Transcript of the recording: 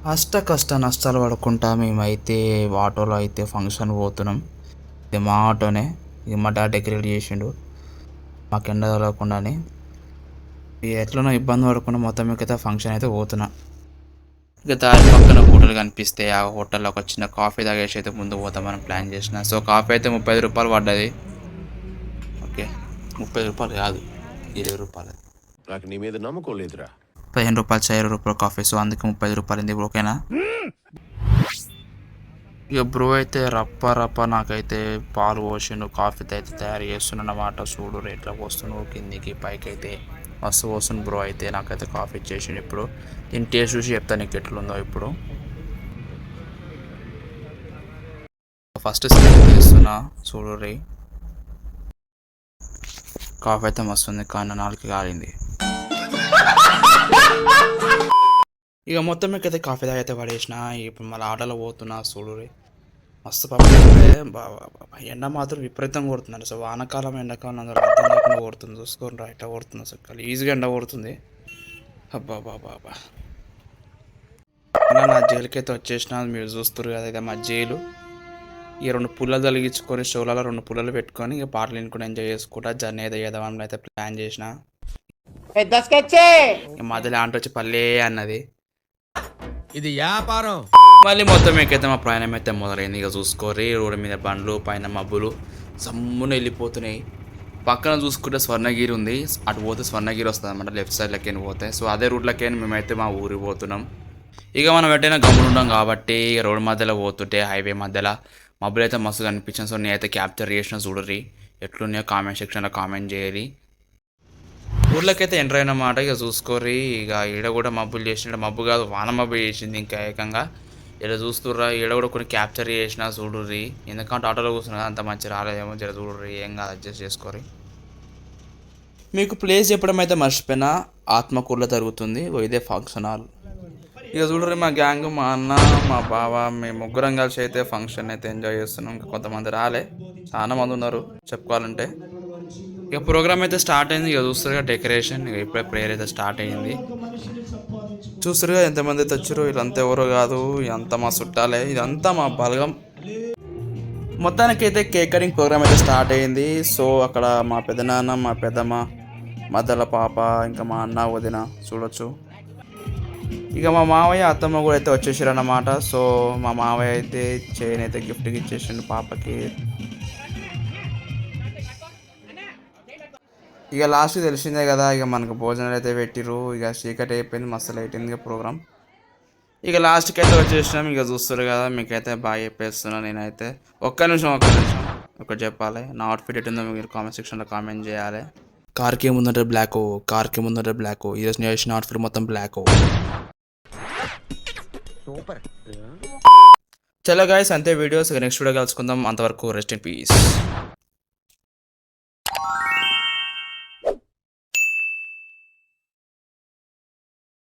అష్ట కష్ట నష్టాలు పడుకుంటా మేమైతే ఆటోలో అయితే ఫంక్షన్ పోతున్నాం. ఇది మా ఆటోనే. ఇది మా డాడీ డెకరేట్ చేసిండు మాకు ఎండ తగలకుండానే. ఎట్లనో ఇబ్బంది పడకుండా మొత్తం మీకైతే ఫంక్షన్ అయితే పోతున్నా. ఇక దారి పక్కన హోటల్ కనిపిస్తే ఆ హోటల్లో ఒక చిన్న కాఫీ తాగేసి అయితే ముందు పోతామని ప్లాన్ చేసిన. సో కాఫీ అయితే 35 రూపాయలు పడ్డది. ఓకే, 30 రూపాయలు కాదు, 20 రూపాయలు. నాకు నీ మీద నమ్మకం లేదురా. 15 రూపాయలు 20 రూపాయలు కాఫీ. సో అందుకే 35 రూపాయలు ఉంది. ఓకేనా? ఇక బ్రో అయితే రప్ప నాకైతే పాలు పోసిండు, కాఫీతో అయితే తయారు చేస్తున్నాడు అన్నమాట. చూడు రేట్లా పోస్తున్నాడు, కిందికి పైకి అయితే మస్తు పోస్తుంది బ్రో. అయితే నాకైతే కాఫీ ఇచ్చేసిండు. ఇప్పుడు దీని టేస్ట్ చూసి చెప్తాను నీకు ఎట్లుందో. ఇప్పుడు ఫస్ట్ చేస్తున్నా చూడు రే. కాఫీ అయితే మస్తు ఉంది కానీ నాలుగు కాలింది. ఇక మొత్తం మీకైతే కాఫీ తాగైతే పడేసిన. ఇప్పుడు మళ్ళీ ఆటోలో పోతున్నా చూడు రే. మస్తు పాప ఎండ మాత్రం విపరీతంగా కొడుతున్నారు. సో వానకాలం ఎండాకాలం అందరూ అర్థం లేకుండా కొడుతుంది. చూసుకోండి రా ఎట్లా కొడుతుంది. అసలు ఈజీగా ఎండ కొడుతుంది. అబ్బా బాబా నా జైలుకైతే వచ్చేసిన. మీరు చూస్తారు కదా, ఇక మా జైలు. ఈ 2 పుల్లలు తలిగించుకొని షోలలో 2 పుల్లలు పెట్టుకొని ఇక పాటలు వినుకొని ఎంజాయ్ చేసుకుంటా జర్నీ అయితే చేద్దామని అయితే ప్లాన్ చేసిన. మధ్యలో ఆంట వచ్చి పల్లె అన్నది. ఇది వ్యాపారం. మళ్ళీ మొత్తం మీకైతే మా ప్రయాణం అయితే మొదలైంది. ఇక చూసుకోరి రోడ్డు మీద బండ్లు, పైన మబ్బులు సమ్మున వెళ్ళిపోతున్నాయి. పక్కన చూసుకుంటే స్వర్ణగిరి ఉంది. అటు పోతే స్వర్ణగిరి వస్తుంది అనమాట, లెఫ్ట్ సైడ్ లెక్కని పోతే. సో అదే రూట్లకే మేమైతే మా ఊరికి పోతున్నాం. ఇక మనం ఎట్టైనా గమ్మునుంటాం కాబట్టి రోడ్డు మధ్యలో పోతుంటే హైవే మధ్యలో మబ్బులు అయితే మస్తు కనిపించాను. సో నేనైతే క్యాప్చర్ చేసిన. చూడరి ఎట్లున్నాయో కామెంట్ సెక్షన్లో కామెంట్ చేయాలి. ఊర్లోకైతే ఎంటర్ అయినమాట. ఇక చూసుకోరి. ఇక ఈడ కూడా మబ్బులు చేసిన, మబ్బు కాదు వాన మబ్బు చేసింది ఇంకా ఏకంగా. ఇలా చూస్తుర్రా, ఈడ కూడా కొన్ని క్యాప్చర్ చేసిన. చూడుర్రి, ఎందుకంటే ఆటోలో కూర్చున్నా అంత మంచి రాలేదేమో. జర చూడుర్రి, ఏం కాదు, అడ్జస్ట్ చేసుకోరి. మీకు ప్లేస్ చెప్పడం అయితే మర్చిపోయినా, ఆత్మకూరులో జరుగుతుంది. ఇదే ఫంక్షన్ హాల్. ఇక చూడరు మా గ్యాంగ్, మా అన్న, మా బావ, మేము ముగ్గురం కలిసి అయితే ఫంక్షన్ అయితే ఎంజాయ్ చేస్తున్నాం. ఇంకా కొంతమంది రాలే, చాలా మంది ఉన్నారు చెప్పుకోవాలంటే. ఇక ప్రోగ్రామ్ అయితే స్టార్ట్ అయింది. ఇక చూస్తారుగా డెకరేషన్. ఇక ఇప్పుడే ప్రేయర్ అయితే స్టార్ట్ అయ్యింది. చూస్తారుగా ఎంతమంది అయితే వచ్చారు. వీళ్ళంతా ఎవరో కాదు, ఇదంతా మా చుట్టాలే, ఇదంతా మా బలగం. మొత్తానికైతే కేక్ కటింగ్ ప్రోగ్రామ్ అయితే స్టార్ట్ అయ్యింది. సో అక్కడ మా పెదనాన్న, మా పెద్దమ్మ, మధ్యలో పాప, ఇంకా మా అన్న వదిన చూడొచ్చు. ఇక మా మావయ్య అత్తమ్మ కూడా అయితే వచ్చేసారు అన్నమాట. సో మా మావయ్య అయితే చైన్ అయితే గిఫ్ట్కి ఇచ్చేసిండు పాపకి. ఇక లాస్ట్ తెలిసిందే కదా, ఇక మనకు భోజనాలు అయితే పెట్టిరు. ఇక చీకటి అయిపోయింది, మస్తు లైట్ అయింది ప్రోగ్రామ్. ఇక లాస్ట్కి అయితే వచ్చేసినాం. ఇక చూస్తారు కదా, మీకైతే బాగా చెప్పేస్తున్నాను నేనైతే. ఒక్క నిమిషం ఒకటి చెప్పాలి. నా అవుట్ఫిట్ ఎట్టుందో మీరు కామెంట్ సెక్షన్లో కామెంట్ చేయాలి. కార్కి ముందంటే బ్లాక్, కార్కి ముందంటే బ్లాక్. ఈరోజు నేను వేసిన అవుట్ఫిట్ మొత్తం బ్లాక్. సూపర్. చలో గైస్, అంతే వీడియోస్. నెక్స్ట్ వీడియో కలుసుకుందాం. అంతవరకు రెస్ట్ ఇన్ పీస్.